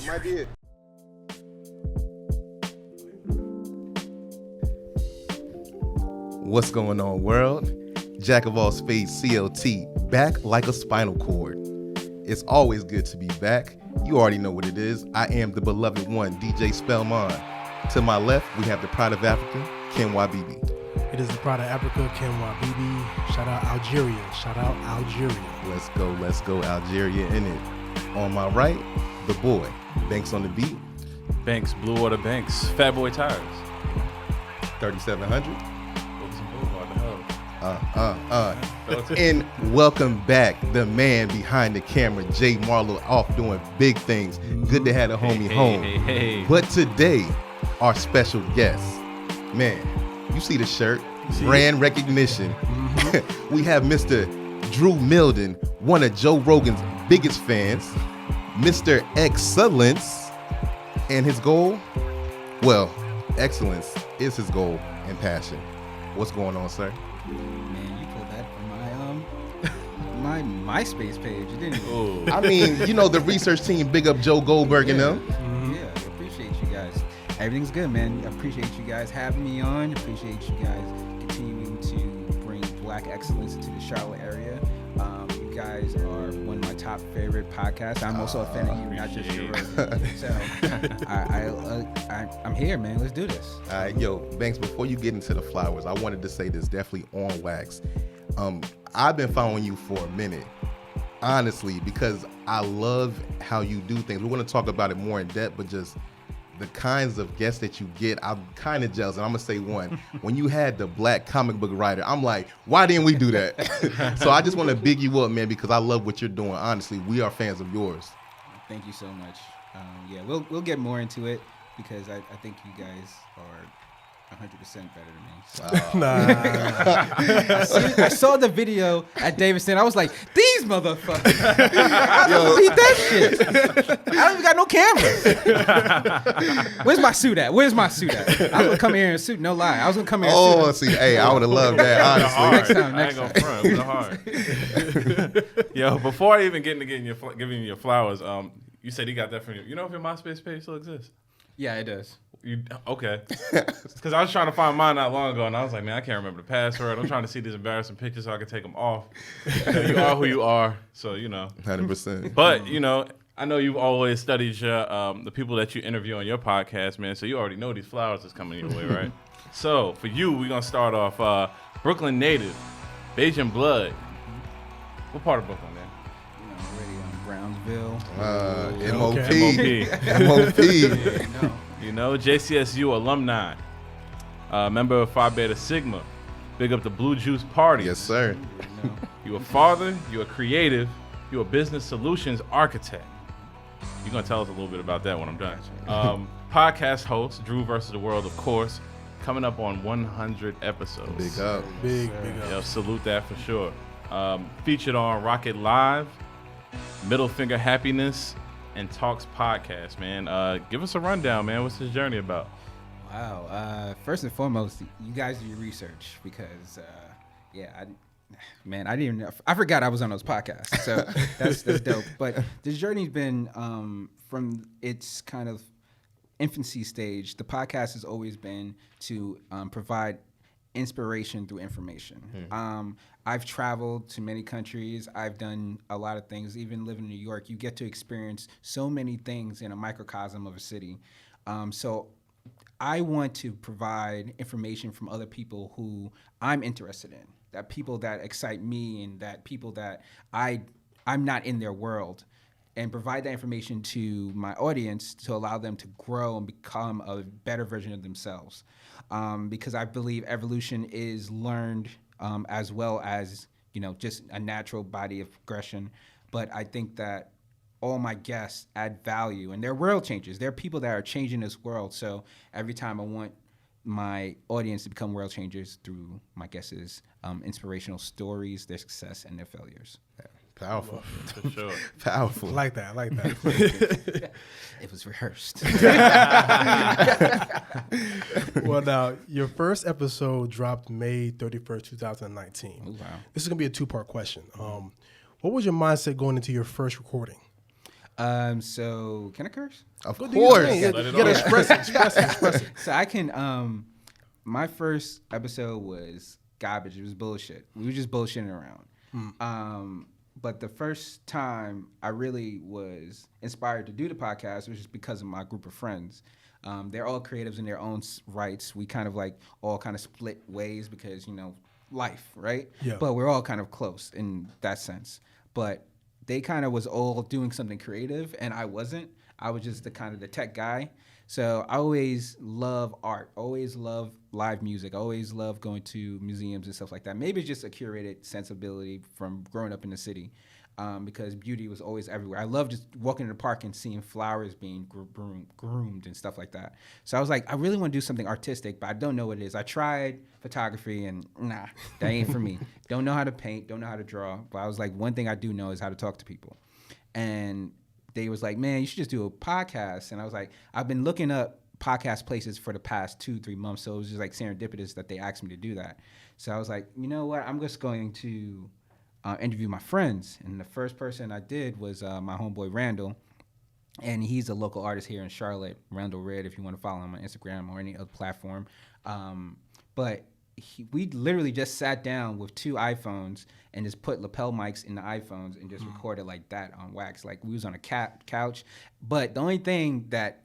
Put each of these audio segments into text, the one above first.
That might be it. What's going on, world? Jack of all spades, CLT, back like a spinal cord. It's always good to be back. You already know what it is. I am the beloved one, DJ Spellman. To my left, we have the pride of Africa, Ken Wabibi. It is the pride of Africa, Ken Wabibi. Shout out Algeria. Shout out Algeria. Let's go, Algeria in it. On my right, the boy, Banks on the beat. Banks, Blue Water Banks, Fat Boy Tires. 3700. And welcome back, the man behind the camera, Jay Marlowe, off doing big things. Good to have the homie home. Hey. But today, our special guest, man, you see the shirt, brand recognition. We have Mr. Drew Milden, one of Joe Rogan's biggest fans, Mr. Excellence, and his goal, well, excellence is his goal and passion. What's going on, sir? Man, you pulled that from my MySpace page, didn't you? Ooh. I mean, you know, the research team, big up Joe Goldberg and them. Yeah, I appreciate you guys. Everything's good, man. I appreciate you guys having me on. Appreciate you guys continuing to bring Black excellence into the Charlotte area. You guys are one of my top favorite podcasts. I'm also a fan of you, not just your work. So I'm here, man. Let's do this. All right, yo, Banks, before you get into the flowers, I wanted to say this definitely on wax. I've been following you for a minute, honestly, because I love how you do things. We're going to talk about it more in depth, but just the kinds of guests that you get, I'm kind of jealous. And I'm going to say one. When you had the Black comic book writer, I'm like, why didn't we do that? So I just want to big you up, man, because I love what you're doing. Honestly, we are fans of yours. Thank you so much. Yeah, we'll get more into it because I think you guys are 100% better than me. So. I saw the video at Davidson. I was like, these motherfuckers. I don't beat that shit. I don't even got no cameras. Where's my suit at? I was going to come here in a suit, no lie. I was going to come here in a suit. See, hey, I would have loved that, honestly. Next time. I ain't gonna front. Yo, before I even get into giving you your flowers, you said you got that from you know if your MySpace page still exists? Yeah, it does. Okay. Because I was trying to find mine not long ago, and I was like, man, I can't remember the password. I'm trying to see these embarrassing pictures so I can take them off. You are who you are, so, you know. 100%. But, you know, I know you've always studied your, the people that you interview on your podcast, man, so you already know these flowers is coming your way, right? So, for you, we're going to start off Brooklyn native, Bajan blood. What part of Brooklyn, man? Brownsville. MOP. Yeah, You know, JCSU alumni, member of Phi Beta Sigma. Big up the Blue Juice Party. Yes, sir. You a father, you a creative, you a business solutions architect. You're going to tell us a little bit about that when I'm done. Podcast host, Drew versus the World, of course, coming up on 100 episodes. Big up. Big up. Yo, salute that for sure. Featured on Rocket Live, Middle Finger Happiness, and Talks Podcast, man. Give us a rundown, man. What's this journey about? Wow. First and foremost, you guys do your research because, I didn't even. I forgot I was on those podcasts, so that's dope. But this journey's been from its kind of infancy stage. The podcast has always been to provide inspiration through information. I've traveled to many countries. I've done a lot of things. Even living in New York, you get to experience so many things in a microcosm of a city. So I want to provide information from other people who I'm interested in, that people that excite me and that people that I'm not in their world, and provide that information to my audience to allow them to grow and become a better version of themselves. Because I believe evolution is learned as well as, just a natural body of progression. But I think that all my guests add value, and they're world changers. They're people that are changing this world. So every time I want my audience to become world changers through my guests' inspirational stories, their success, and their failures. Powerful. For sure. Powerful. I like that. It was rehearsed. Well, now, your first episode dropped May 31st, 2019. Oh, wow. This is going to be a two-part question. What was your mindset going into your first recording? So can I curse? Of Go do your course. thing. Let You it gotta all express it. Express it. So I can. My first episode was garbage. It was bullshit. We were just bullshitting around. But the first time I really was inspired to do the podcast was just because of my group of friends. They're all creatives in their own rights. We kind of like all kind of split ways because, life, right? Yeah. But we're all kind of close in that sense. But they kind of was all doing something creative and I wasn't. I was just the tech guy. So I always love art, always love live music, always love going to museums and stuff like that. Maybe it's just a curated sensibility from growing up in the city, because beauty was always everywhere. I love just walking in the park and seeing flowers being groomed and stuff like that. So I was like, I really want to do something artistic, but I don't know what it is. I tried photography and nah, that ain't for me. Don't know how to paint, don't know how to draw. But I was like, one thing I do know is how to talk to people. And they was like, man, you should just do a podcast. And I was like, I've been looking up podcast places for the past 2-3 months. So it was just like serendipitous that they asked me to do that. So I was like, you know what? I'm just going to interview my friends. And the first person I did was my homeboy Randall. And he's a local artist here in Charlotte, Randall Red, if you want to follow him on Instagram or any other platform. But we literally just sat down with 2 iPhones and just put lapel mics in the iPhones and just recorded like that on wax. Like we was on a couch. But the only thing that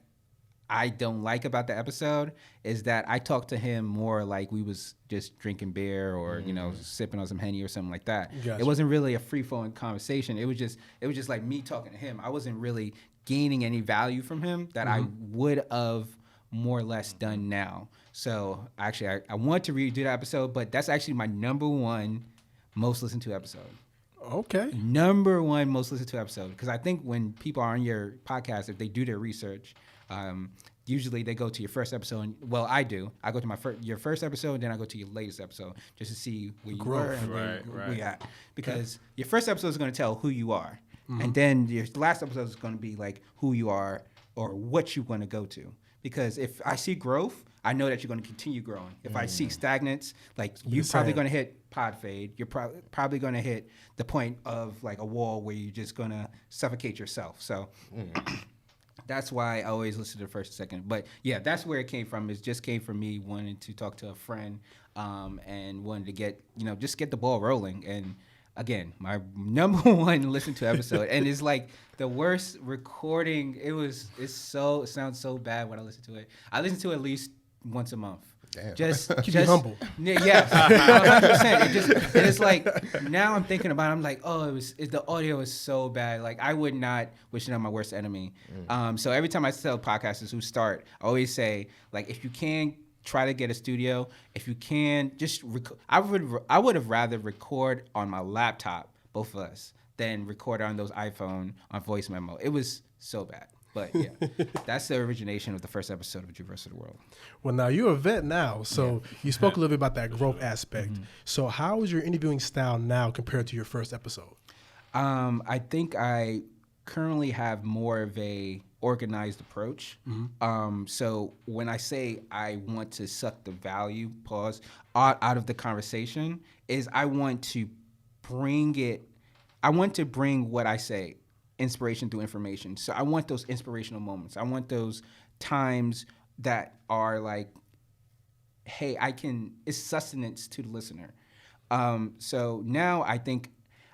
I don't like about the episode is that I talked to him more like we was just drinking beer or, sipping on some Henny or something like that. Gotcha. It wasn't really a free-flowing conversation. It was just like me talking to him. I wasn't really gaining any value from him that I would have more or less done now. So actually, I want to redo that episode, but that's actually my number 1 most listened to episode. Okay. Number 1 most listened to episode. Because I think when people are on your podcast, if they do their research, usually they go to your first episode. And, well, I do. I go to your first episode, and then I go to your latest episode just to see where you were and where we at. Because your first episode is going to tell who you are. And then your last episode is going to be like who you are or what you want to go to. Because if I see growth, I know that you're going to continue growing. If I see stagnance, like you're probably going to hit pod fade. You're probably going to hit the point of like a wall where you're just going to suffocate yourself. So that's why I always listen to the first and second. But yeah, that's where it came from. It just came from me wanting to talk to a friend and wanted to get, just get the ball rolling. And again, my number 1 listen to episode, and it's like the worst recording. It sounds so bad when I listen to it. I listen to it at least once a month. Damn. Keep you humble. Yes, 100%. It's like now I'm thinking about it, I'm like, the audio is so bad. Like I would not wish it on my worst enemy. So every time I tell podcasters who start, I always say, like, if you can try to get a studio. If you can, just I would have rather record on my laptop, both of us, than record on those iPhone on voice memo. It was so bad. But yeah, that's the origination of the first episode of Drew vs. the World. Well, now you're a vet now, so you spoke a little bit about that growth aspect. So how is your interviewing style now compared to your first episode? I think I currently have more of a organized approach. So when I say I want to suck the value, out of the conversation, is I want to bring what I say, inspiration through information. So I want those inspirational moments. I want those times that are like, hey, it's sustenance to the listener. So now I think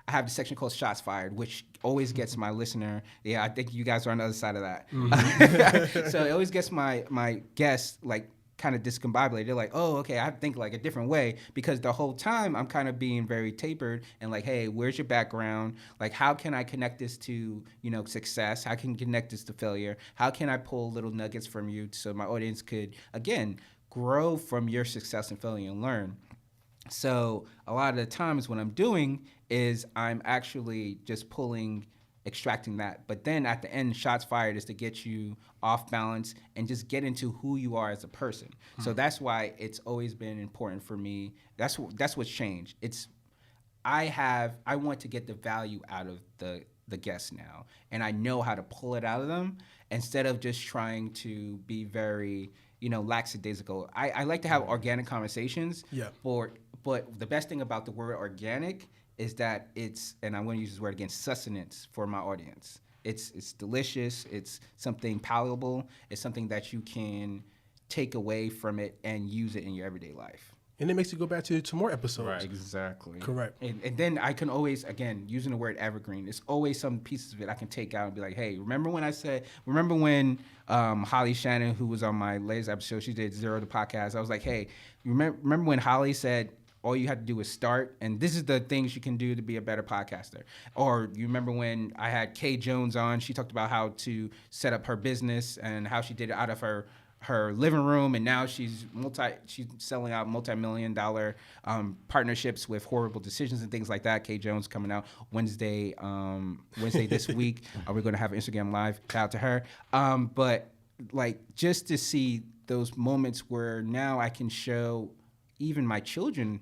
I have the section called Shots Fired, which always gets my listener. Yeah, I think you guys are on the other side of that. So it always gets my guests like kind of discombobulated. They're like, oh, okay, I have to think like a different way, because the whole time I'm kind of being very tapered and like, hey, where's your background? Like, how can I connect this to, success? How can I connect this to failure? How can I pull little nuggets from you so my audience could, again, grow from your success and failure and learn? So a lot of the times what I'm doing is I'm actually just extracting that. But then at the end, Shots Fired is to get you off balance and just get into who you are as a person. So that's why it's always been important for me. That's what's changed. I want to get the value out of the guests now, and I know how to pull it out of them instead of just trying to be very, lackadaisical. I like to have organic conversations. Yeah. But the best thing about the word organic is that and I'm going to use this word again, sustenance for my audience. It's delicious. It's something palatable. It's something that you can take away from it and use it in your everyday life. And it makes you go back to more episodes. Right. Exactly. Correct. And then I can always, again, using the word evergreen, there's always some pieces of it I can take out and be like, hey, remember when Holly Shannon, who was on my latest episode, she did Zero the podcast. I was like, hey, remember when Holly said, all you have to do is start, and this is the things you can do to be a better podcaster. Or you remember when I had Kay Jones on, she talked about how to set up her business and how she did it out of her living room, and now she's selling out multi-million-dollar partnerships with Horrible Decisions and things like that. Kay Jones coming out Wednesday this week. We're going to have an Instagram Live. Shout out to her. But like just to see those moments where now I can show even my children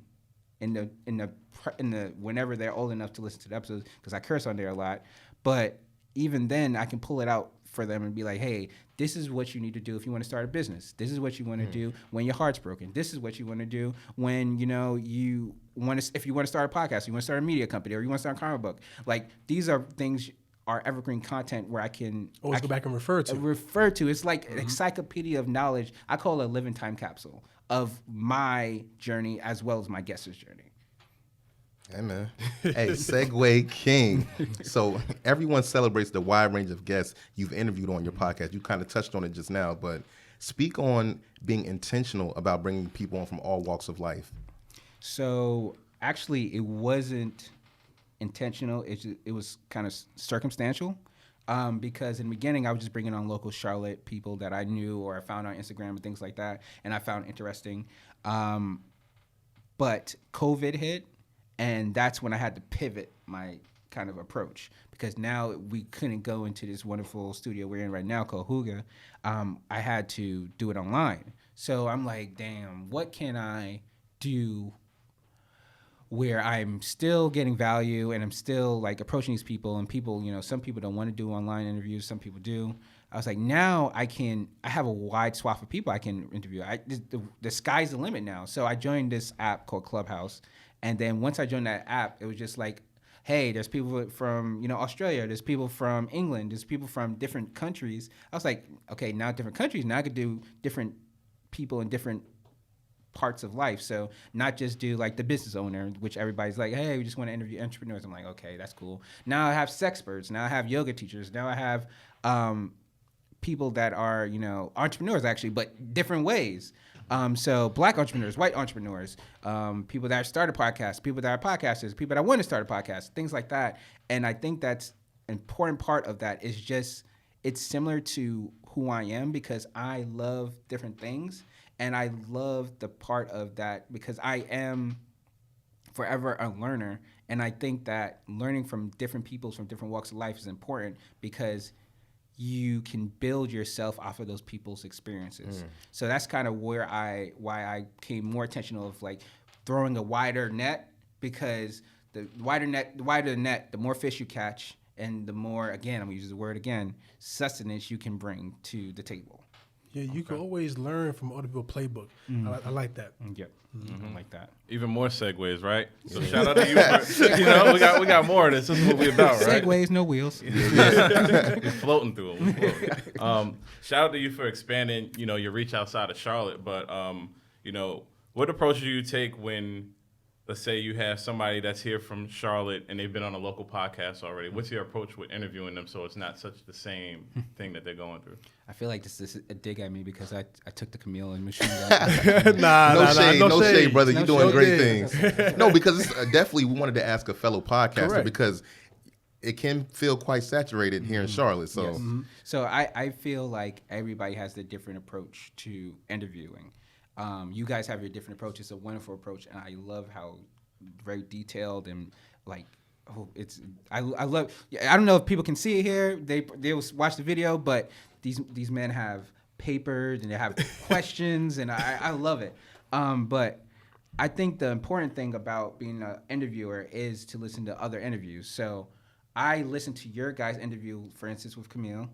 in the whenever they're old enough to listen to the episodes, because I curse on there a lot, but even then I can pull it out for them and be like, hey, this is what you need to do if you want to start a business. This is what you want to do when your heart's broken. This is what you want to do when if you want to start a podcast, you want to start a media company, or you want to start a comic book. Like these are things, are evergreen content where I can always go back and refer to. It's like an encyclopedia of knowledge. I call it a living time capsule of my journey as well as my guest's journey. Hey, man. Hey, Segue King. So everyone celebrates the wide range of guests you've interviewed on your podcast. You kind of touched on it just now, but speak on being intentional about bringing people on from all walks of life. So actually, it wasn't intentional. It was kind of circumstantial. Because in the beginning, I was just bringing on local Charlotte people that I knew or I found on Instagram and things like that, and I found interesting. But COVID hit, and that's when I had to pivot my kind of approach, because now we couldn't go into this wonderful studio we're in right now called Huga. I had to do it online. So I'm like, damn, what can I do where I'm still getting value and I'm still like approaching these people, and people, some people don't want to do online interviews, some people do. I was like, now I have a wide swath of people I can interview. The sky's the limit now. So I joined this app called Clubhouse. And then once I joined that app, it was just like, hey, there's people from, Australia, there's people from England, there's people from different countries. I was like, okay, now different countries, now I could do different people in different parts of life. So not just do like the business owner, which everybody's like, hey, we just want to interview entrepreneurs. I'm like, okay, that's cool. Now I have sexperts. Now I have yoga teachers. Now I have people that are, entrepreneurs actually, but different ways. So black entrepreneurs, white entrepreneurs, people that started podcasts, people that are podcasters, people that want to start a podcast, things like that. And I think that's an important part of that is just, it's similar to who I am, because I love different things. And I love the part of that because I am forever a learner. And I think that learning from different people from different walks of life is important, because you can build yourself off of those people's experiences. So that's kind of why I became more intentional of like throwing a wider net, because the wider the net, the more fish you catch, and the more, again, I'm gonna use the word again, sustenance you can bring to the table. Yeah, you can always learn from other people's playbook. I like that. Yep, I like that. Even more segues, right? So shout out to you. For, we got more of this. This is what we're about, right? Segways, no wheels. We're floating through them. Shout out to you for expanding, your reach outside of Charlotte. But, what approach do you take when, let's say you have somebody that's here from Charlotte and they've been on a local podcast already? What's your approach with interviewing them so it's not such the same thing that they're going through? I feel like this is a dig at me because I took the Camille and Misuse. No shade, brother. You're doing great shade. things. No, because it's, definitely we wanted to ask a fellow podcaster. Correct. Because it can feel quite saturated here in Charlotte. So, Yes. So I feel like everybody has their different approach to interviewing. You guys have your different approach. It's a wonderful approach, and I love how very detailed and like, I love. I don't know if people can see it here. They will watch the video, but these men have papers and they have questions, and I love it. But I think the important thing about being an interviewer is to listen to other interviews. So I listened to your guys' interview, for instance, with Camille,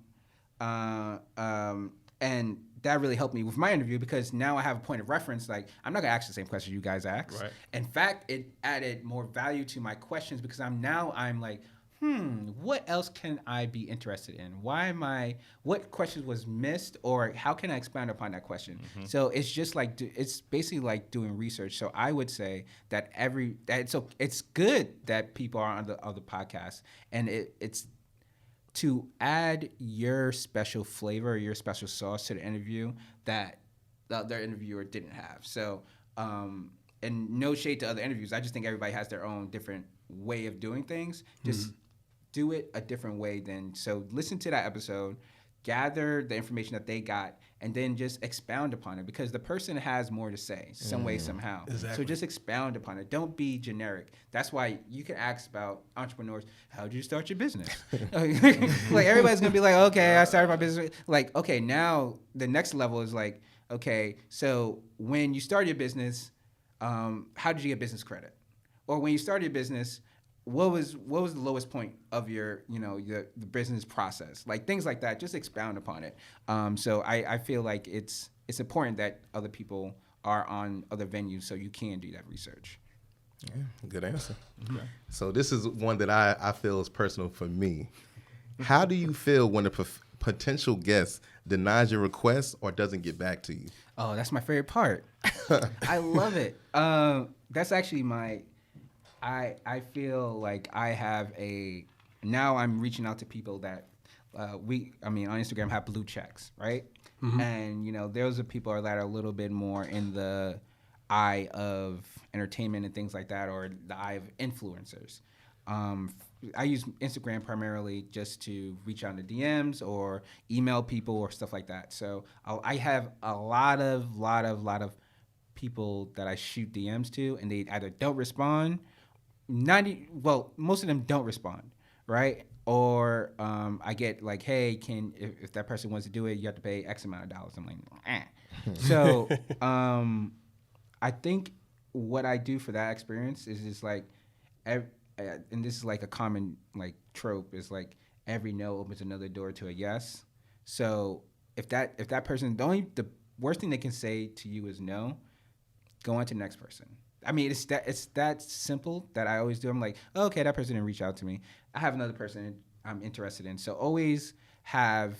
and that really helped me with my interview, because now I have a point of reference. Like, I'm not gonna ask the same question you guys asked. Right. In fact, it added more value to my questions, because I'm like, what else can I be interested in? What questions was missed, or how can I expound upon that question? So it's just like, it's basically like doing research. So I would say that it's good that people are on the other podcasts, and it's to add your special flavor, your special sauce to the interview that the other interviewer didn't have. So, and no shade to other interviews. I just think everybody has their own different way of doing things. Just do it a different way so listen to that episode, gather the information that they got, and then just expound upon it, because the person has more to say some way, somehow. Exactly. So just expound upon it. Don't be generic. That's why you can ask about entrepreneurs. How did you start your business? Like, everybody's going to be like, okay, I started my business. Like, okay, now the next level is like, okay, so when you started your business, how did you get business credit? Or when you started your business, what was the lowest point of your the business process? Like, things like that. Just expound upon it. So I feel like it's important that other people are on other venues, so you can do that research. Yeah, good answer. So this is one that I feel is personal for me. How do you feel when a potential guest denies your request or doesn't get back to you? Oh, that's my favorite part. I love it. That's actually I feel like I have now I'm reaching out to people that on Instagram have blue checks, right? And those are people that are a little bit more in the eye of entertainment and things like that, or the eye of influencers. I use Instagram primarily just to reach out to DMs or email people or stuff like that. So I have a lot of people that I shoot DMs to, and they either don't respond. Most of them don't respond, right? Or I get like, hey, if that person wants to do it, you have to pay X amount of dollars. I'm like, eh. So I think what I do for that experience is just like, and this is like a common like trope, is like every no opens another door to a yes. So if that person, the worst thing they can say to you is no, go on to the next person. I mean, it's that simple that I always do. I'm like, oh, okay, that person didn't reach out to me. I have another person I'm interested in. So always have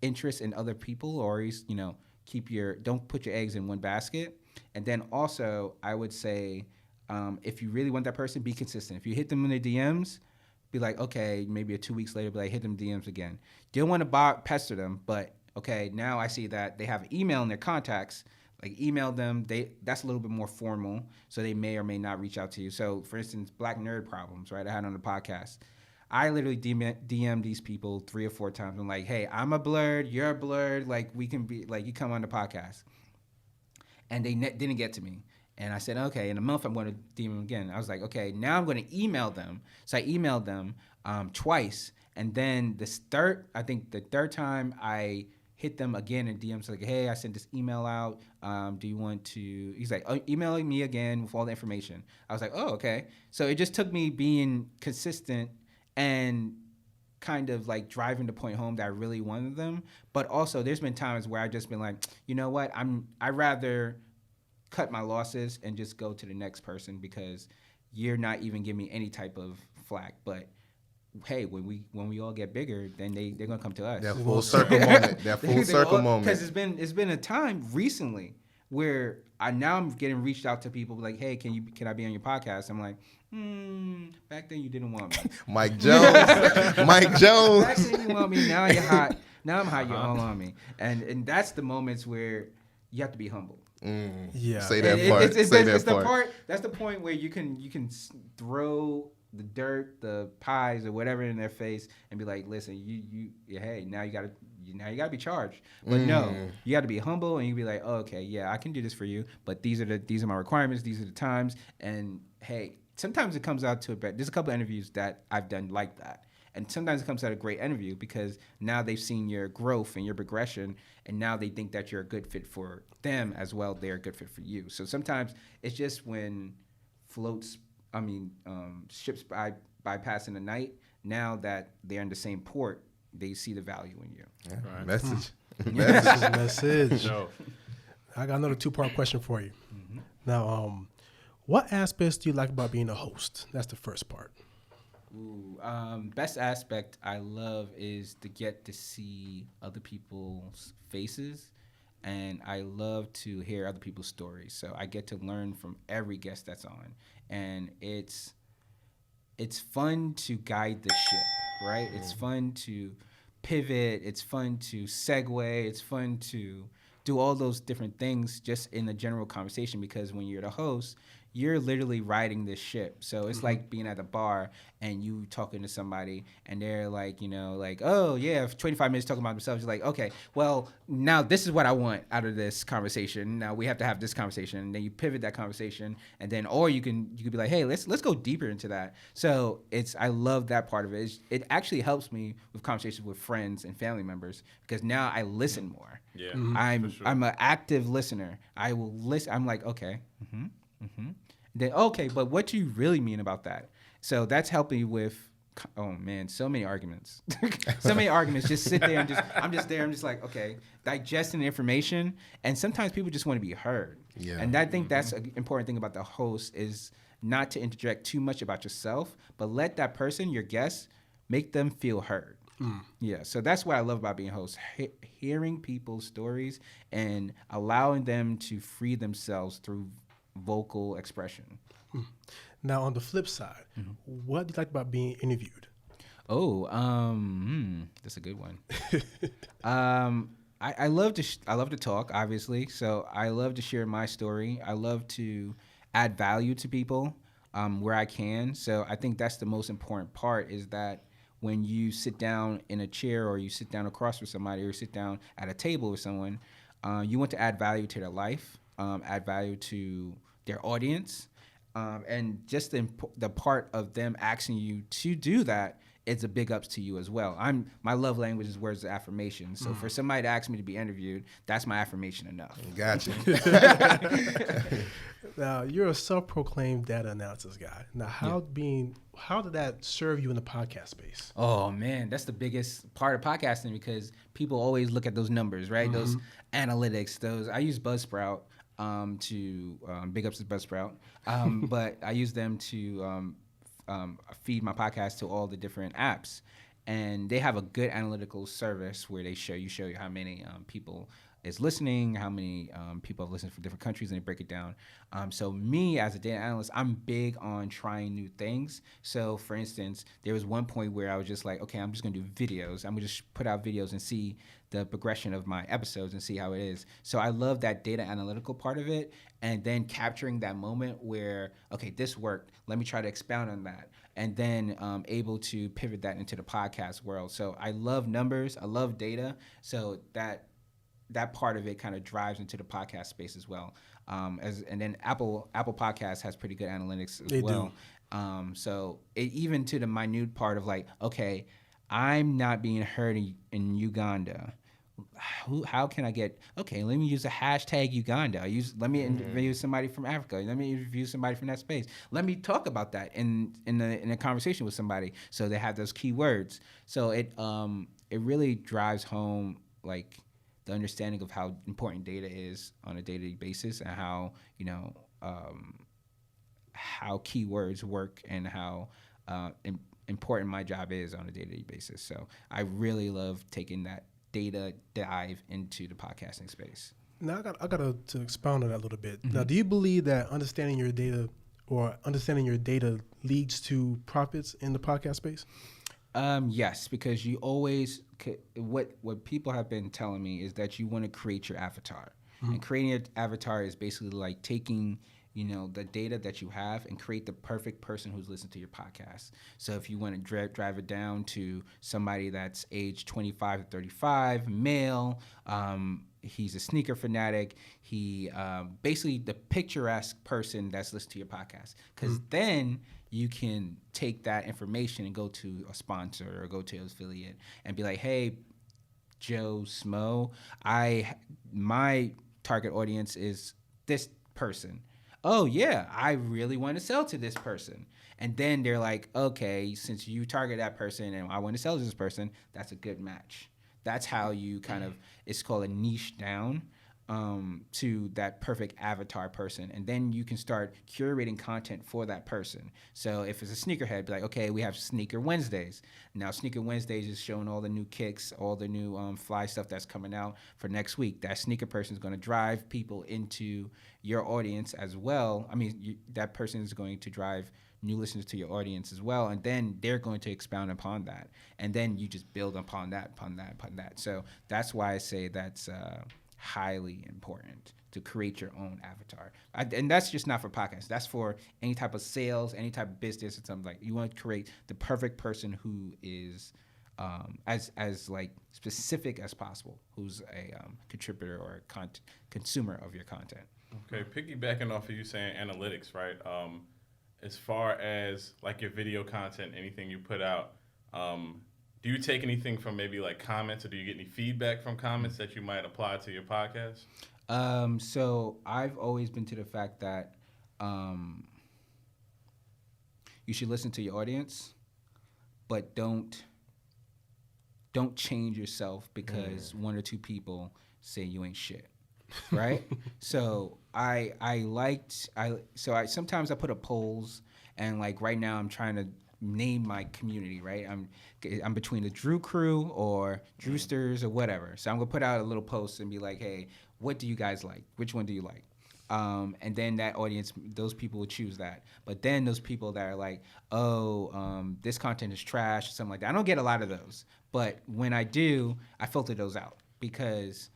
interest in other people, or always, don't put your eggs in one basket. And then also, I would say, if you really want that person, be consistent. If you hit them in the DMs, be like, okay, maybe 2 weeks later, be like, hit them DMs again. You don't want to pester them, but okay, now I see that they have email in their contacts. Like, email them. That's a little bit more formal, so they may or may not reach out to you. So, for instance, Black Nerd Problems, right? I had on the podcast. I literally DM these people 3 or 4 times. I'm like, hey, I'm a blurred, you're a blurred. Like, we can be like, you come on the podcast, and they didn't get to me. And I said, okay, in a month I'm going to DM them again. I was like, okay, now I'm going to email them. So I emailed them twice, and then the third time I hit them again in DMs, like, hey, I sent this email out. Do you want to? He's like, oh, emailing me again with all the information. I was like, oh, okay. So it just took me being consistent and kind of like driving the point home that I really wanted them. But also, there's been times where I've just been like, you know what? I'd rather cut my losses and just go to the next person, because you're not even giving me any type of flack. But hey, when we all get bigger, then they're gonna come to us. That full circle moment. That full circle moment. Because it's been a time recently where I'm getting reached out to people like, hey, can I be on your podcast? I'm like, back then you didn't want me. Mike Jones. Mike Jones. Back then you didn't want me. Now you're hot. Now I'm hot. You're all on me. And that's the moments where you have to be humble. Yeah. Say that part. That's the point where you can throw the dirt, the pies, or whatever in their face, and be like, listen, hey, now you gotta be charged. But no, you got to be humble, and you be like, oh, okay, yeah, I can do this for you, but these are my requirements, these are the times, and hey, sometimes it comes out to there's a couple of interviews that I've done like that. And sometimes it comes out a great interview, because now they've seen your growth and your progression, and now they think that you're a good fit for them as well. They're a good fit for you. So sometimes it's just when ships bypass in the night, now that they're in the same port, they see the value in you. Yeah. Right. Message. Message. No. I got another 2-part question for you. Mm-hmm. Now, what aspects do you like about being a host? That's the first part. Ooh, best aspect I love is to get to see other people's faces, and I love to hear other people's stories. So I get to learn from every guest that's on, and it's fun to guide the ship, right? It's fun to pivot. It's fun to segue. It's fun to do all those different things just in a general conversation, because when you're the host, you're literally riding this ship. So it's like being at a bar and you talking to somebody and they're like, like, oh yeah, for 25 minutes talking about themselves. You're like, okay, well, now this is what I want out of this conversation. Now we have to have this conversation. And then you pivot that conversation, and then, or you could be like, hey, let's go deeper into that. So I love that part of it. It actually helps me with conversations with friends and family members, because now I listen more. Yeah, I'm an active listener. I will listen. I'm like, okay, then okay, but what do you really mean about that? So that's helping with. Oh man, so many arguments. So many arguments. Just sit there and I'm just like, okay, digesting the information. And sometimes people just want to be heard. Yeah. And I think that's an important thing about the host, is not to interject too much about yourself, but let that person, your guest, make them feel heard. Yeah, so that's what I love about being a host, hearing people's stories and allowing them to free themselves through vocal expression. Now, on the flip side, what do you like about being interviewed? Oh, that's a good one. I love to talk, obviously. So I love to share my story. I love to add value to people where I can. So I think that's the most important part, is that when you sit down in a chair, or you sit down across from somebody, or sit down at a table with someone, you want to add value to their life, add value to their audience. And just the part of them asking you to do that, it's a big ups to you as well. My love language is words of affirmation. So for somebody to ask me to be interviewed, that's my affirmation enough. Gotcha. Now, you're a self-proclaimed data analysis guy. Now, how did that serve you in the podcast space? Oh man, that's the biggest part of podcasting, because people always look at those numbers, right? Those analytics. I use Buzzsprout to big ups to Buzzsprout, but I use them to feed my podcast to all the different apps, and they have a good analytical service where they show you how many people is listening, how many people have listened from different countries, and they break it down. So me, as a data analyst, I'm big on trying new things. So for instance, there was one point where I was just like, okay, I'm just gonna do videos. I'm gonna just put out videos and see the progression of my episodes and see how it is. So I love that data analytical part of it, and then capturing that moment where, okay, this worked, let me try to expound on that, and then able to pivot that into the podcast world. So I love numbers, I love data, so that part of it kind of drives into the podcast space as well. And then Apple Podcasts has pretty good analytics as well. So even to the minute part of like, okay, I'm not being heard in Uganda. How can I get? Okay, let me use a hashtag Uganda. Let me interview somebody from Africa. Let me interview somebody from that space. Let me talk about that in a conversation with somebody, so they have those keywords. So it really drives home like the understanding of how important data is on a day-to-day basis, and how how keywords work, and how important my job is on a day-to-day basis. So I really love taking that data dive into the podcasting space. Now I got to expound on that a little bit. Now, do you believe that understanding your data leads to profits in the podcast space? Yes, because you always what people have been telling me is that you want to create your avatar, and creating your avatar is basically like taking the data that you have and create the perfect person who's listening to your podcast. So if you want to drive it down to somebody that's age 25 to 35, male, he's a sneaker fanatic, he basically the picturesque person that's listening to your podcast, because then you can take that information and go to a sponsor or go to an affiliate and be like, hey, Joe Smo, my target audience is this person. Oh yeah, I really want to sell to this person. And then they're like, okay, since you target that person and I want to sell to this person, that's a good match. That's how you kind of, it's called a niche down. to that perfect avatar person, and then you can start curating content for that person. So if it's a sneakerhead, be like, okay, we have Sneaker Wednesdays. Now Sneaker Wednesdays is showing all the new kicks, all the new fly stuff that's coming out for next week. That sneaker person is going to drive people into your audience as well. I mean, that person is going to drive new listeners to your audience as well, and then they're going to expound upon that, and then you just build upon that. So that's why I say that's highly important to create your own avatar. And that's just not for podcasts. That's for any type of sales, any type of business, or something. Like, you want to create the perfect person who is as like specific as possible, who's a contributor or a consumer of your content. Okay, piggybacking off of you saying analytics, right? As far as like your video content, anything you put out, do you take anything from maybe like comments, or do you get any feedback from comments that you might apply to your podcast? So I've always been to the fact that you should listen to your audience, but don't change yourself because one or two people say you ain't shit, right? So sometimes I put up polls, and like right now I'm trying to name my community, right? I'm between the Drew crew or Drewsters or whatever. So I'm gonna put out a little post and be like, hey, what do you guys like? Which one do you like? And then that audience, those people will choose that. But then those people that are like, this content is trash, or something like that. I don't get a lot of those. But when I do, I filter those out because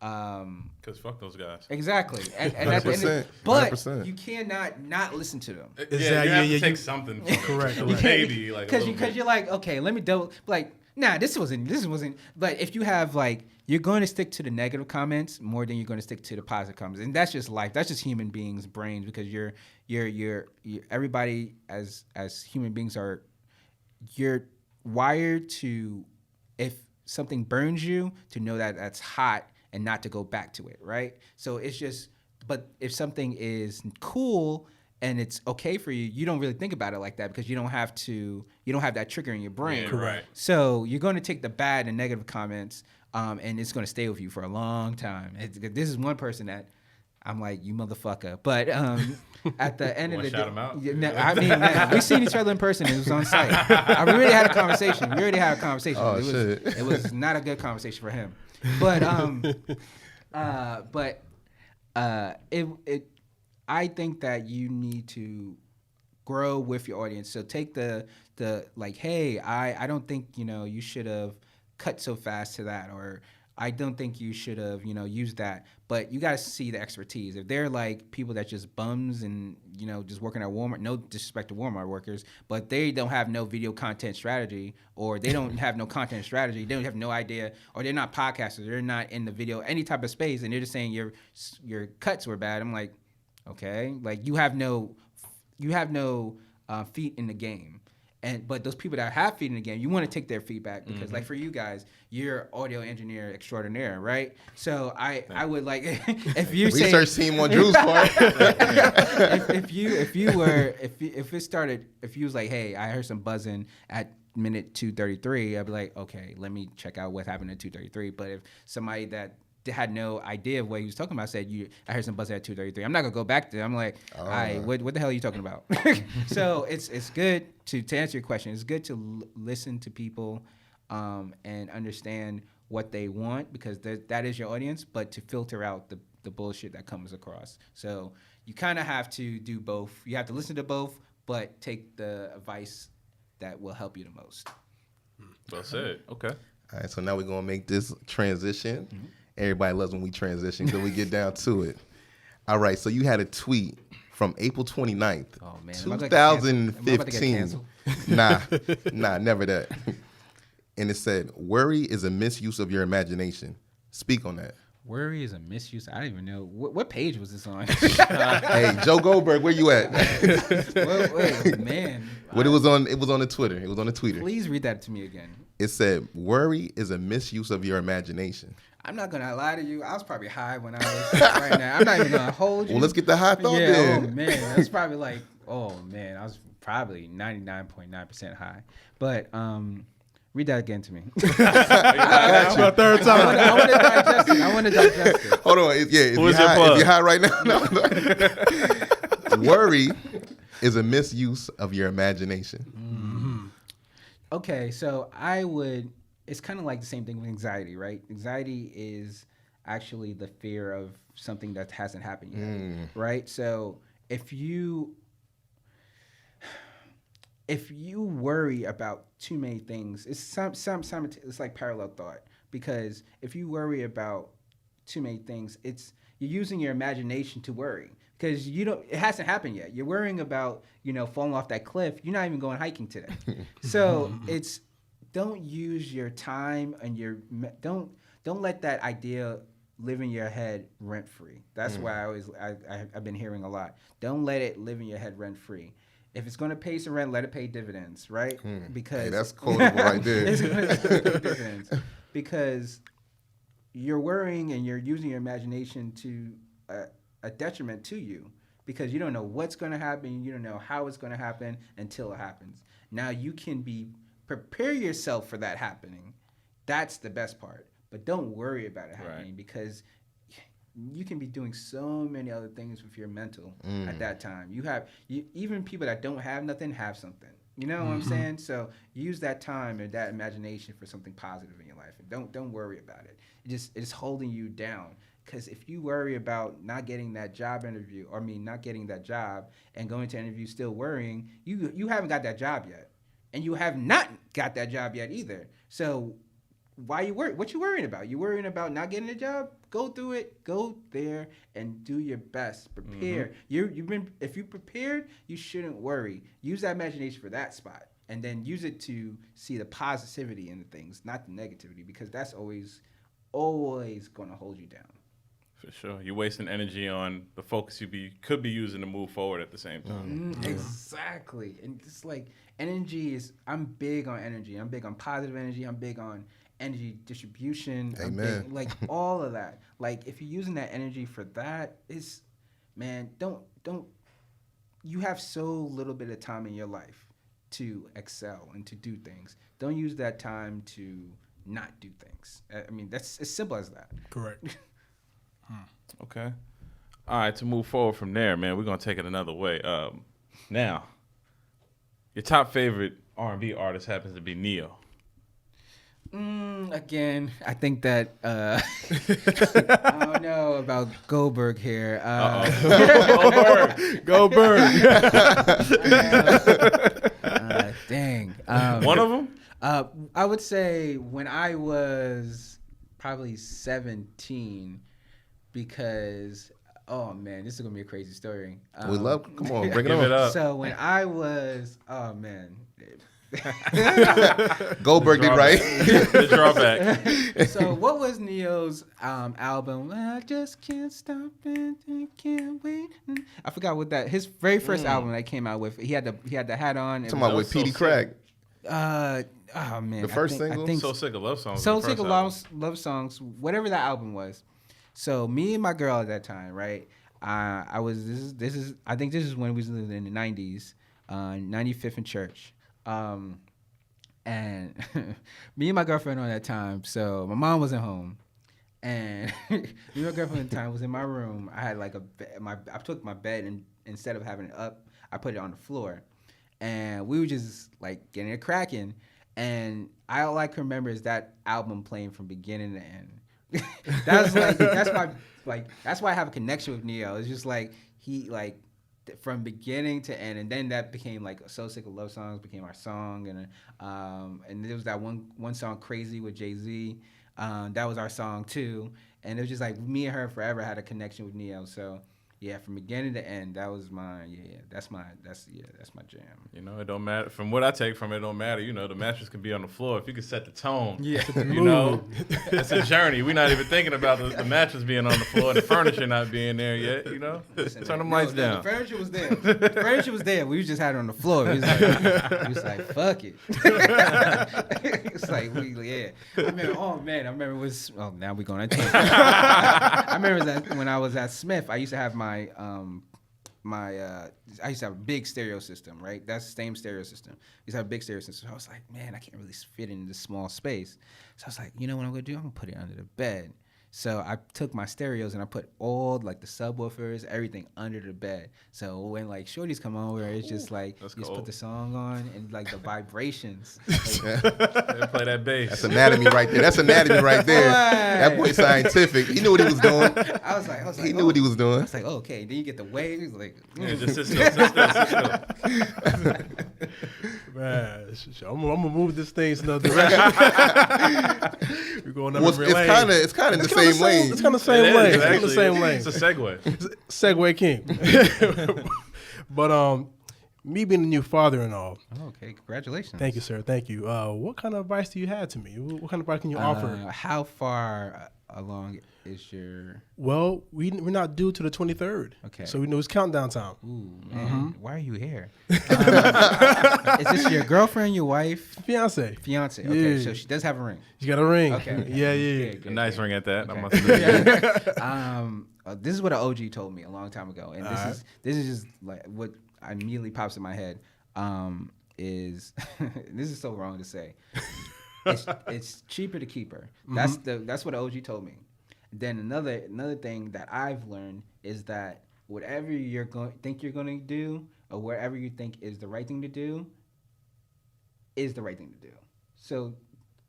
fuck those guys. Exactly. And 100%, but 100%. you cannot not listen to them. Yeah, you have to take something from correct. Maybe like because you're like, okay, let me nah, this wasn't. But if you have like, you're going to stick to the negative comments more than you're going to stick to the positive comments, and that's just life. That's just human beings' brains, because you're everybody as human beings you're wired to, if something burns you, to know that that's hot and not to go back to it, right? So it's just, but if something is cool and it's okay for you, you don't really think about it like that because you don't have that trigger in your brain. Yeah, right. So you're going to take the bad and negative comments, and it's going to stay with you for a long time. This is one person that I'm like, you motherfucker. But at the end of the day, shout him out? I mean, man, we seen each other in person. It was on site. We already had a conversation. Oh, It was not a good conversation for him. But I think that you need to grow with your audience. So take the like, hey, I don't think you should have cut so fast to that, or I don't think you should have used that. But you got to see the expertise. If they're like people that just bums and just working at Walmart, no disrespect to Walmart workers, but they don't have no video content strategy, or they don't have no content strategy, they don't have no idea, or they're not podcasters, they're not in the video any type of space, and they're just saying your cuts were bad. I'm like, okay, like you have no feet in the game. But those people that have feet in the game, you want to take their feedback, because like for you guys, you're audio engineer extraordinaire, right? So I would like, if you say research team on Drew's part. if you was like, hey, I heard some buzzing at minute 2:33, I'd be like, okay, let me check out what happened at 2:33. But if somebody that had no idea of what he was talking about said, I heard some buzz at 2:33, I'm not gonna go back there. I'm like, all right, what the hell are you talking about? So it's good to answer your question. It's good to listen to people and understand what they want, because that is your audience, but to filter out the bullshit that comes across. So you kind of have to do both. You have to listen to both, but take the advice that will help you the most. Well said. Okay. All right, so now we're gonna make this transition. Mm-hmm. Everybody loves when we transition, so we get down to it. All right, so you had a tweet from April 29th, 2015. Nah, never that. And it said, worry is a misuse of your imagination. Speak on that. Worry is a misuse. I don't even know. What page was this on? Hey, Joe Goldberg, where you at? Wait, man. It was on the Twitter. It was on the Twitter. Please read that to me again. It said, worry is a misuse of your imagination. I'm not gonna lie to you. I was probably high when I was right now. I'm not even gonna hold you. Well, let's get the high thought then. Oh man, I was probably like, I was probably 99.9% high. But Read that again to me. My third time. I want to digest it. I want to digest it. Hold on. If you're high right now, no. Worry is a misuse of your imagination. Okay, so it's kind of like the same thing with anxiety, right? Anxiety is actually the fear of something that hasn't happened yet, right? So if you worry about too many things, it's like parallel thought, because if you worry about too many things, you're using your imagination to worry, because it hasn't happened yet. You're worrying about falling off that cliff. You're not even going hiking today. So don't use your time and don't let that idea live in your head rent free. That's why I've been hearing a lot. Don't let it live in your head rent free. If it's going to pay some rent, let it pay dividends, right? Because that's quotable right there. It's going to pay dividends, because you're worrying and you're using your imagination to a detriment to you, because you don't know what's going to happen. You don't know how it's going to happen until it happens. Now you can prepare yourself for that happening. That's the best part. But don't worry about it happening, because you can be doing so many other things with your mental at that time. Even people that don't have nothing have something. You know what I'm saying? So use that time and that imagination for something positive in your life. And don't worry about it. It's holding you down. Because if you worry about not getting that job interview, not getting that job and going to interview still worrying, you haven't got that job yet. And you have not got that job yet either. So why you worry? What you worrying about? You worrying about not getting a job? Go through it. Go there and do your best. Prepare. If you prepared, you shouldn't worry. Use that imagination for that spot, and then use it to see the positivity in the things, not the negativity, because that's always going to hold you down. For sure. You're wasting energy on the focus could be using to move forward at the same time. Exactly. And it's like I'm big on energy. I'm big on positive energy. I'm big on energy distribution. Amen. Like all of that. Like if you're using that energy for that, you have so little bit of time in your life to excel and to do things. Don't use that time to not do things. That's as simple as that. Correct. Okay. All right, to move forward from there, man, we're going to take it another way. Now, your top favorite R&B artist happens to be Neo. Again, I think that I don't know about Goldberg here. Goldberg. Dang. One of them? I would say when I was probably 17, because this is gonna be a crazy story. Come on, bring Give it up. So when I was, Goldberg did right. The drawback. So what was Neo's album? I just can't stop and I can't wait. I forgot what his very first album that came out with. He had the hat on. Talking about with Petey Craig. The first single? I think So Sick of Love Songs. So Sick of Love Songs, whatever that album was. So me and my girl at that time, right? I think this is when we was living in the 90s, 95th and Church. And me and my girlfriend on that time, so my mom wasn't home. And me and my girlfriend at the time was in my room. I had like I took my bed and instead of having it up, I put it on the floor. And we were just like getting it cracking. And all I can remember is that album playing from beginning to end. That's why I have a connection with Neo. It's just like he from beginning to end, and then that became like So Sick of Love Songs became our song, and there was that one song Crazy with Jay-Z. That was our song too, and it was just like me and her forever had a connection with Neo. So yeah, from beginning to end, that was that's my jam. You know, it don't matter. From what I take from it, don't matter. You know, the mattress can be on the floor. If you can set the tone, you know, it's a journey. We're not even thinking about the mattress being on the floor and the furniture not being there yet, you know? Turn them lights down. The furniture was there. The furniture was there. We just had it on the floor. We was like fuck it. It's like, I remember it was, now we're going to I remember that when I was at Smith, I used to have my I used to have a big stereo system, right? That's the same stereo system. I used to have a big stereo system. So I was like, man, I can't really fit in this small space. So I was like, you know what I'm gonna do? I'm gonna put it under the bed. So I took my stereos and I put all like the subwoofers, everything under the bed. So when like shorties come over, it's just like you just put the song on and like the vibrations. Play that bass. That's anatomy right there. That boy scientific. He knew what he was doing. I was like, he knew what he was doing. I was like, oh, okay. Then you get the waves, like. Yeah, just sit still. Man, I'm gonna move this thing in another direction. We're going It's kind of the same lane. It's kind of the same lane. It's Actually, the same lane. It's a segue. Segue king. But me being a new father and all. Oh, okay, congratulations. Thank you, sir. Thank you. What kind of advice do you have to me? What kind of advice can you offer? How far along is your? Well, we're not due to the 23rd. Okay. So we know it's countdown time. Ooh, man, why are you here? Is this your girlfriend, your wife? Fiance. Fiance. Okay, Yeah. so she does have a ring. You got a ring. Okay. Yeah. Good, A nice ring at that. Okay. I must admit. This is what an OG told me a long time ago, and this is just like what immediately pops in my head. Is this is so wrong to say? It's cheaper to keep her. That's what an OG told me. Then another thing that I've learned is that whatever you're going to do, or whatever you think is the right thing to do, is the right thing to do. So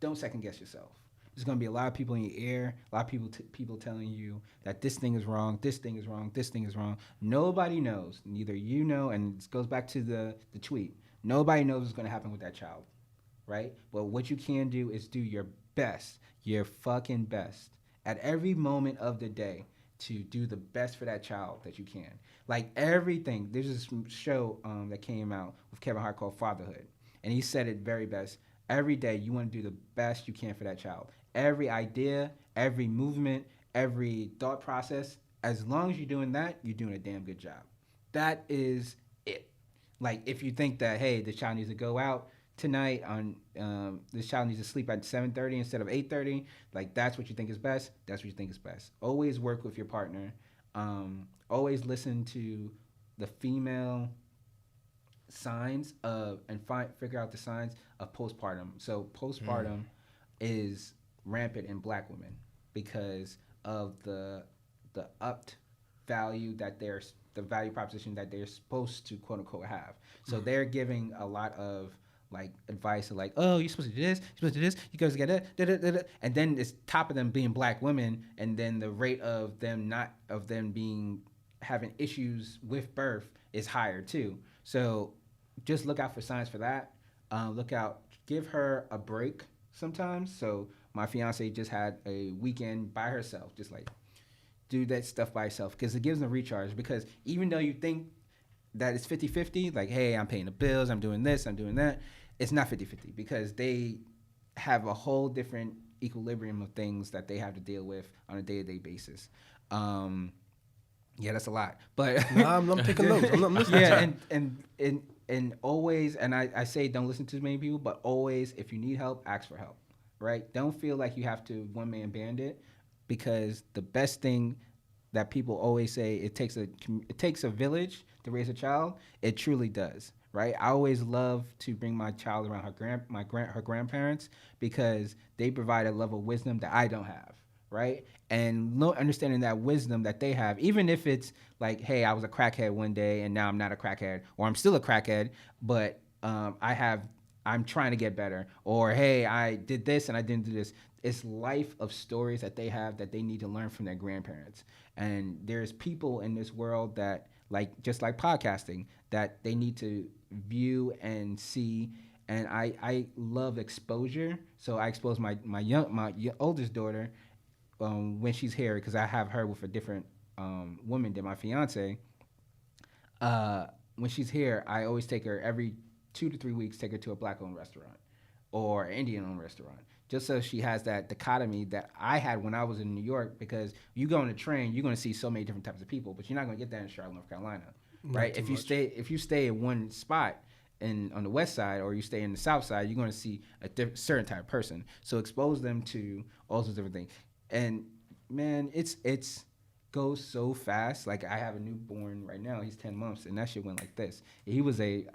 don't second guess yourself. There's going to be a lot of people in your ear, a lot of people telling you that this thing is wrong, this thing is wrong, this thing is wrong. Nobody knows. Neither you know, and this goes back to the tweet. Nobody knows what's going to happen with that child, right? But what you can do is do your best, your fucking best, at every moment of the day to do the best for that child that you can. Like everything. There's this show that came out with Kevin Hart called Fatherhood, and he said it very best. Every day you want to do the best you can for that child. Every idea, every movement, every thought process, as long as you're doing that, you're doing a damn good job. That is it. Like if you think that, hey, the child needs to go out tonight on this child needs to sleep at 7:30 instead of 8:30, like that's what you think is best, that's what you think is best. Always work with your partner. Always listen to the female signs of and figure out the signs of postpartum. So postpartum is rampant in Black women because of the upped value that the value proposition that they're supposed to quote unquote have. So they're giving a lot of like advice of like, oh, you're supposed to do this, you're supposed to do this, you guys get that, and then it's top of them being Black women, and then the rate of them having issues with birth is higher too. So just look out for signs for that. Give her a break sometimes. So my fiance just had a weekend by herself, just like do that stuff by herself because it gives them a recharge. Because even though you think that it's 50-50, like, hey, I'm paying the bills, I'm doing this, I'm doing that, it's not 50-50 because they have a whole different equilibrium of things that they have to deal with on a day-to-day basis. Yeah, that's a lot, but I'm taking notes. I'm listening. Yeah, and always, and I say don't listen to many people, but always, if you need help, ask for help, right? Don't feel like you have to one-man band it, because the best thing that people always say, it takes a village to raise a child. It truly does, right? I always love to bring my child around her grandparents because they provide a level of wisdom that I don't have, right? And understanding that wisdom that they have, even if it's like, hey, I was a crackhead one day and now I'm not a crackhead, or I'm still a crackhead, but I'm trying to get better, or hey, I did this and I didn't do this. It's life of stories that they have that they need to learn from their grandparents. And there's people in this world that, like, just like podcasting, that they need to view and see. And I love exposure, so I expose my oldest daughter when she's here, because I have her with a different woman than my fiance. When she's here, I always take her every 2 to 3 weeks, take her to a Black-owned restaurant or an Indian-owned restaurant, just so she has that dichotomy that I had when I was in New York. Because you go on a train, you're going to see so many different types of people, but you're not going to get that in Charlotte, North Carolina, right? If you stay in one spot on the west side, or you stay in the south side, you're going to see a certain type of person. So expose them to all sorts of different things. And man, it's goes so fast. Like I have a newborn right now. He's 10 months, and that shit went like this. He was a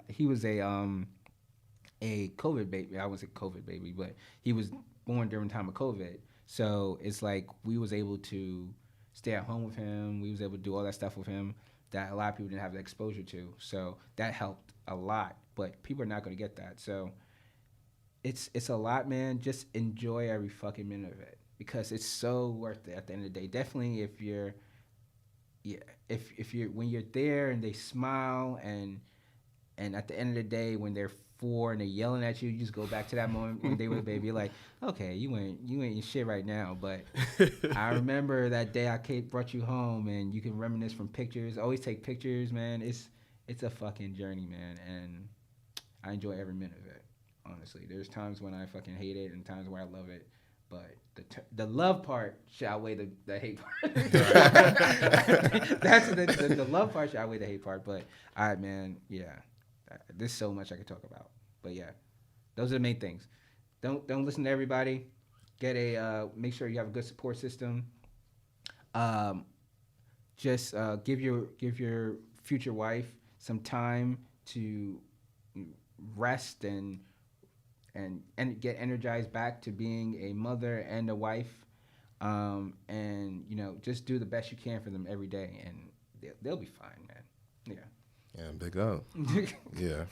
COVID baby. I wouldn't say COVID baby, but he was born during the time of COVID. So it's like we was able to stay at home with him. We was able to do all that stuff with him that a lot of people didn't have the exposure to. So that helped a lot. But people are not going to get that. So it's a lot, man. Just enjoy every fucking minute of it because it's so worth it at the end of the day. Definitely if you're when you're there and they smile and at the end of the day when they're 4 and they're yelling at you, you just go back to that moment when they were a baby. You're like, okay, you ain't your shit right now, but I remember that day brought you home, and you can reminisce from pictures. Always take pictures, man. It's a fucking journey, man, and I enjoy every minute of it. Honestly, there's times when I fucking hate it and times where I love it, but the love part should outweigh the hate part. That's the love part should outweigh the hate part. But all right, man, yeah. There's so much I could talk about, but yeah, those are the main things. Don't listen to everybody. Make sure you have a good support system. Just give your future wife some time to rest and get energized back to being a mother and a wife, and just do the best you can for them every day, and they'll be fine, man. Yeah. Yeah, big up. Yeah.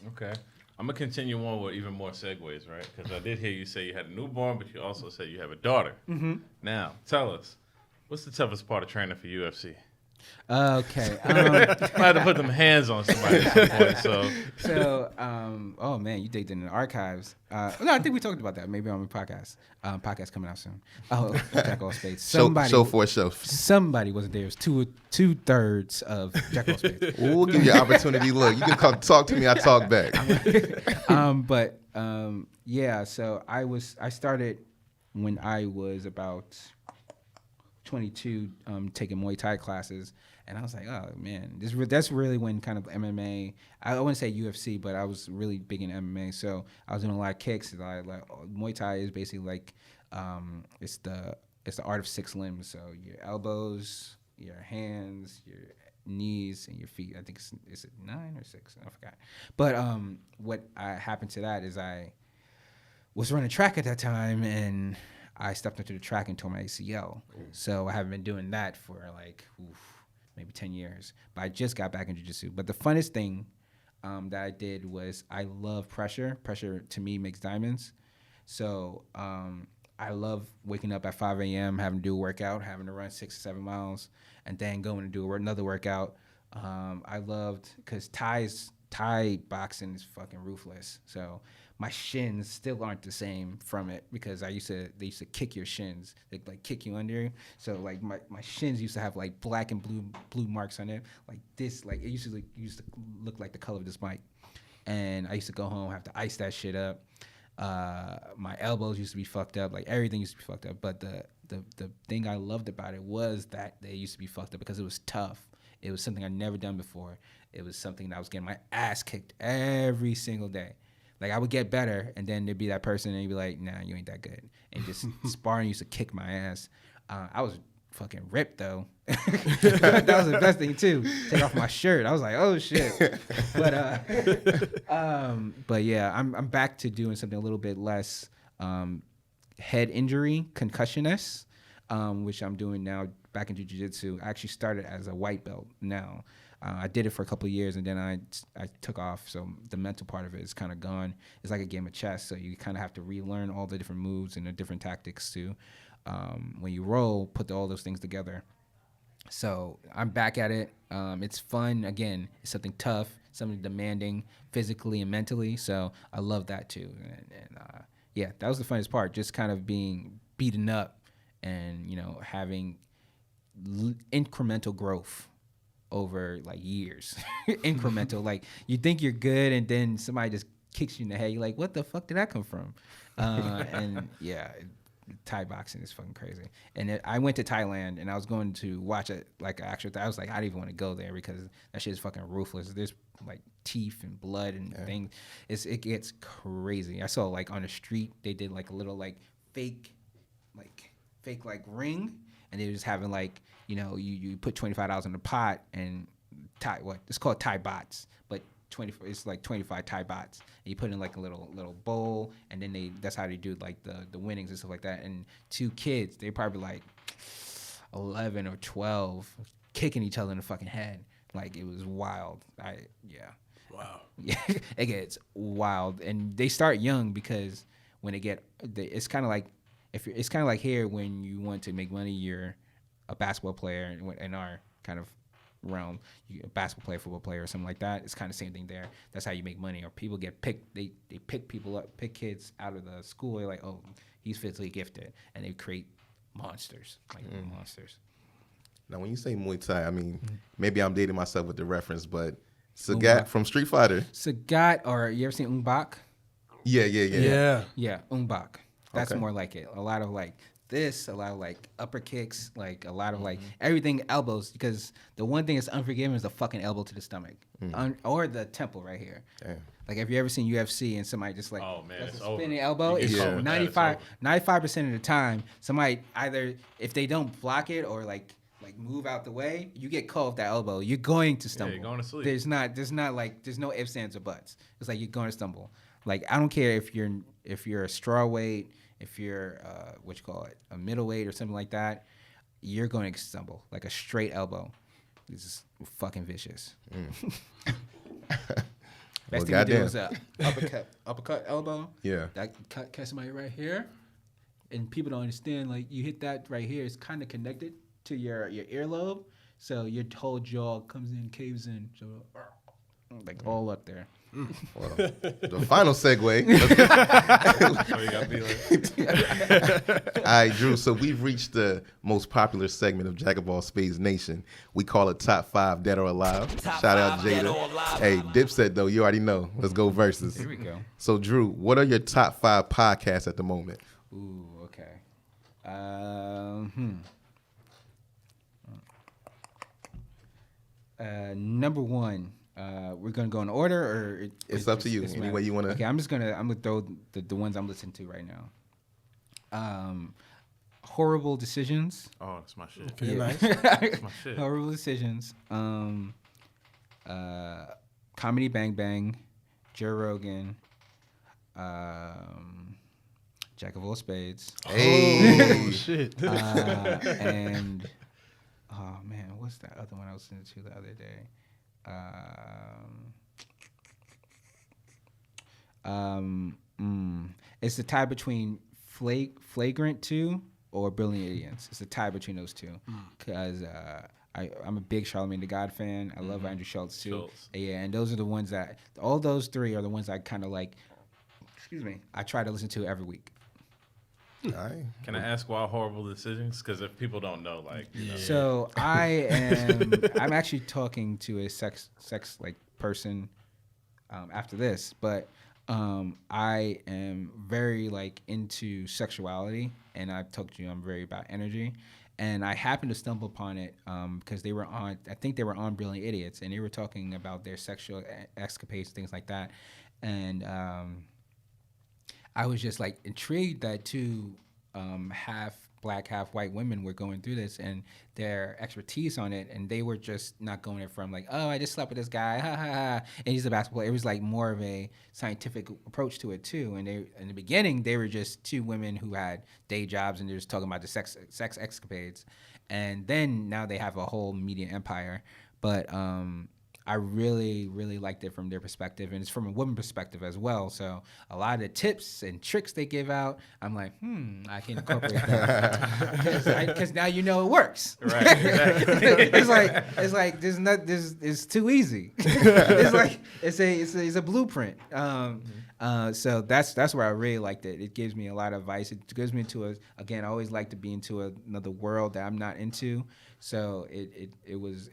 Okay. I'm going to continue on with even more segues, right? Because I did hear you say you had a newborn, but you also said you have a daughter. Mm-hmm. Now, tell us, what's the toughest part of training for UFC? Okay. I had to put them hands on somebody at some point, so, oh man, you digged in the archives. No, I think we talked about that. Maybe on the podcast. Podcast coming out soon. Oh, Jack All Spades. Somebody wasn't there. It was 2/3 of Jack All Spades. We'll give you an opportunity. Look, you can come talk to me. I talk back. Yeah. So I started when I was about 22, taking Muay Thai classes, and I was like, oh man, that's really when kind of MMA. I wouldn't say UFC, but I was really big in MMA. So I was doing a lot of kicks. Muay Thai is basically like, it's the art of 6 limbs. So your elbows, your hands, your knees, and your feet. I think is it 9 or 6? I forgot. But what happened to that is I was running track at that time, and I stepped into the track and tore my ACL. So I haven't been doing that for maybe 10 years. But I just got back into jiu-jitsu. But the funnest thing that I did was I love pressure. Pressure to me makes diamonds. So I love waking up at 5 a.m., having to do a workout, having to run 6 or 7 miles, and then going to do another workout. I loved, because Thai boxing is fucking ruthless. So my shins still aren't the same from it because they used to kick your shins. They like kick you under. So like my shins used to have like black and blue marks on it. Like this, like it used to look like the color of this mic. And I used to go home, have to ice that shit up. My elbows used to be fucked up. Like everything used to be fucked up. But the thing I loved about it was that they used to be fucked up because it was tough. It was something I'd never done before. It was something that I was getting my ass kicked every single day. Like I would get better, and then there'd be that person, and you'd be like, "Nah, you ain't that good." And just sparring used to kick my ass. I was fucking ripped though. That was the best thing too. Take off my shirt. I was like, "Oh shit!" But yeah, I'm back to doing something a little bit less head injury, concussion-ness, which I'm doing now. Back into jiu-jitsu. I actually started as a white belt now. I did it for a couple of years, and then I took off. So the mental part of it is kind of gone. It's like a game of chess. So you kind of have to relearn all the different moves and the different tactics to, when you roll, put all those things together. So I'm back at it. It's fun. Again, it's something tough, something demanding physically and mentally. So I love that too. And yeah, that was the funnest part, just kind of being beaten up and, having incremental growth over like years. Incremental, like you think you're good and then somebody just kicks you in the head. You're like, what the fuck did that come from? And yeah, Thai boxing is fucking crazy. And I went to Thailand and I was going to watch it like an actual. I was like, I don't even want to go there because that shit is fucking ruthless. There's like teeth and blood and things. It gets crazy. I saw like on the street they did like a little like fake ring. and they were just having like, you know, you put $25 in the pot and it's called Thai bots, but it's like 25 Thai bots. And you put in like a little bowl, and then that's how they do like the winnings and stuff like that. And 2 kids, they probably like 11 or 12, kicking each other in the fucking head. Like, it was wild. Wow. Yeah, it gets wild, and they start young because when it's kind of like it's kind of like here when you want to make money, you're a basketball player in our kind of realm, you a basketball player, football player, or something like that. It's kind of same thing there. That's how you make money. Or people get picked. They pick people up, pick kids out of the school. They're like, oh, he's physically gifted, and they create monsters, like monsters. Now, when you say Muay Thai, I mean, maybe I'm dating myself with the reference, but Sagat from Street Fighter. Sagat, or you ever seen Ung Bak? Yeah. Yeah, Ung Bak. That's Okay. more like it. A lot of like this, a lot of like upper kicks, like a lot of like everything elbows, because the one thing that's unforgiving is the fucking elbow to the stomach or the temple right here. Damn. Like, if you ever seen UFC and somebody just like it's a over. spinning elbow, You it's get caught with that, it's 95% of the time, somebody either, if they don't block it or like move out the way, you get caught with that elbow. You're going to stumble. you're going to sleep. There's no ifs, ands, or buts. It's like you're going to stumble. Like, I don't care if you're a straw weight, if you're a middleweight or something like that, you're going to stumble. Like a straight elbow. It's just fucking vicious. Best thing to do is a uppercut elbow. Yeah. That catch somebody right here, and people don't understand. Like, you hit that right here, it's kind of connected to your earlobe, so your whole jaw comes in, caves in, so like all up there. Well, the final segue. So you gotta be like, All right, Drew. So we've reached the most popular segment of Jack of All Spades Nation. We call it Top 5 Dead or Alive. Shout out Jada. Hey, Dipset though, you already know. Let's go versus. Here we go. So Drew, what are your top 5 podcasts at the moment? Ooh, okay. Number 1. We're gonna go in order, or It's up to you. Any way you wanna. Okay, I'm gonna throw the ones I'm listening to right now. Horrible Decisions. oh, that's my shit. Okay, nice. That's my shit. Horrible Decisions. Comedy Bang Bang. Joe Rogan. Jack of All Spades. Hey. Oh, shit. And oh man, what's that other one I was listening to the other day? It's the tie between Flagrant 2 or Brilliant Idiots. It's a tie between those two, because I'm a big Charlamagne the God fan. I love Andrew Schultz too. Schultz. Yeah, and those are the ones all those 3 are the ones I kind of like. Excuse me. I try to listen to every week. All right. Can I ask why horrible decisions? Because if people don't know, like, you know. So I'm actually talking to a sex like person after this, but I am very like into sexuality, and I've talked to you, I'm very about energy, and I happened to stumble upon it because I think they were on Brilliant Idiots, and they were talking about their sexual escapades, things like that, and I was just like intrigued that 2 half black, half white women were going through this, and their expertise on it, and they were just not going it from like, oh, I just slept with this guy, ha ha ha, and he's a basketball player. It was like more of a scientific approach to it too. And they, in the beginning, they were just 2 women who had day jobs, and they're just talking about the sex escapades, and then now they have a whole media empire. But I really, really liked it from their perspective, and it's from a woman perspective as well. So a lot of the tips and tricks they give out, I'm like, I can incorporate that because now you know it works. Right. Exactly. it's like it's too easy. It's like it's a blueprint. So that's where I really liked it. It gives me a lot of advice. It gives me I always like to be into another world that I'm not into. So it was.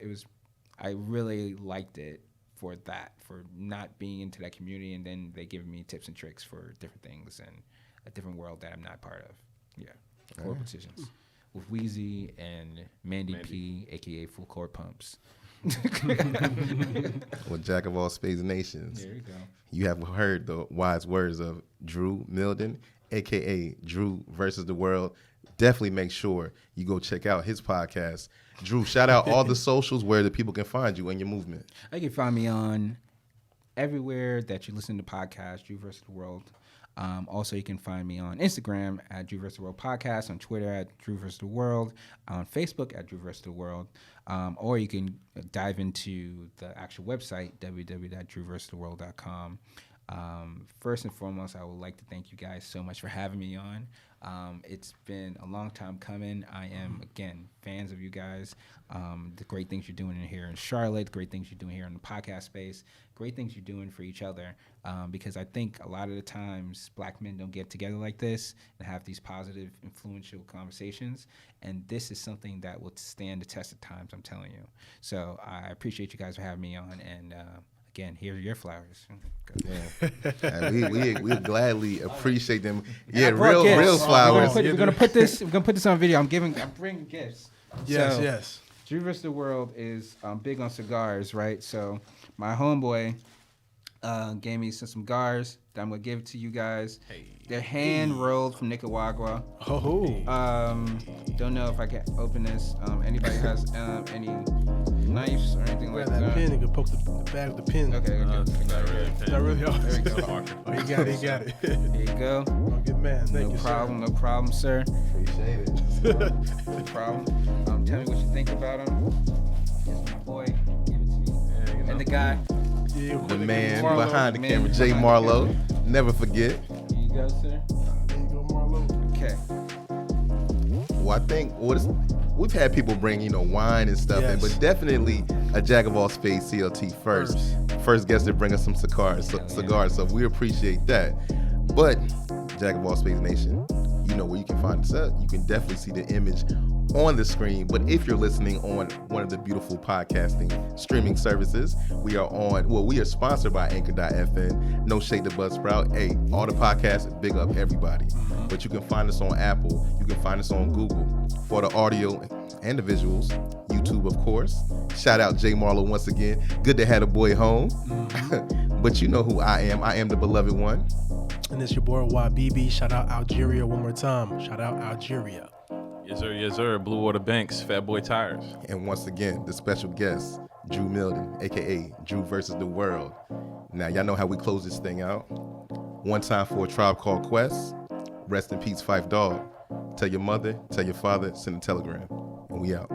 I really liked it for not being into that community, and then they give me tips and tricks for different things and a different world that I'm not part of. Yeah, Horrible Decisions with Wheezy and Mandy P, aka Full Court Pumps. Well, Jack of All Spades Nations. There you go. You have heard the wise words of Drew Milden aka Drew versus the World. Definitely make sure you go check out his podcast. Drew, shout out all the socials where the people can find you and your movement. You can find me on everywhere that you listen to podcasts, Drew versus the World. Also, you can find me on Instagram at Drew vs. the World Podcast, on Twitter at Drew vs. the World, on Facebook at Drew vs. the World, or you can dive into the actual website, www.drewvstheworld.com. First and foremost, I would like to thank you guys so much for having me on. It's been a long time coming. I am, again, fans of you guys. The great things you're doing here in Charlotte, the great things you're doing here in the podcast space, great things you're doing for each other. Because I think a lot of the times black men don't get together like this and have these positive, influential conversations. And this is something that will stand the test of times, I'm telling you. So I appreciate you guys for having me on. And again, here are your flowers. Yeah. we gladly appreciate them. Yeah, real flowers. We're gonna put this on video. I'm bringing gifts. Yes, So, yes. Drew vs. the World is big on cigars, right? So my homeboy gave me some cigars that I'm gonna give to you guys. Hey. They're hand rolled from Nicaragua. Oh. Don't know if I can open this. Anybody has any knives or anything like Grab that that? pen and go poke the bag with the pin. Okay. Not really. Not really. There we go. Oh, he got it. There you go. Oh, good man. Thank you, No problem, sir. Appreciate it. No problem. Tell me what you think about him. Yes, my boy. Give it to me. Yeah, And the guy. Yeah, The man Marlo, behind the man camera, Jay behind the Marlo. camera. Never forget. Here you go, sir. There you go, Marlo. Okay. Well, I think we've had people bring, wine and stuff in, Yes. but definitely a Jack of all spades CLT first guest to bring us some cigars. So we appreciate that. But Jack of all spades nation, you know where you can find us at. You can definitely see the image on the screen. But if you're listening on one of the beautiful podcasting streaming services, we are sponsored by Anchor.fm. No shade to Buzzsprout. Hey, all the podcasts, big up everybody. But you can find us on Apple. You can find us on Google for the audio and the visuals. YouTube, of course. Shout out Jay Marlo once again. Good to have the boy home. But you know who I am. I am the beloved one. And it's your boy Wabibi. Shout out Algeria one more time. Shout out Algeria. Yes, sir. Blue Water Banks, Fat Boy Tires. And once again, the special guest, Drew Milden, a.k.a. Drew versus the World. Now, y'all know how we close this thing out. One time for a Tribe Called Quest. Rest in peace, Phife Dawg. Tell your mother, tell your father, send a telegram. And we out.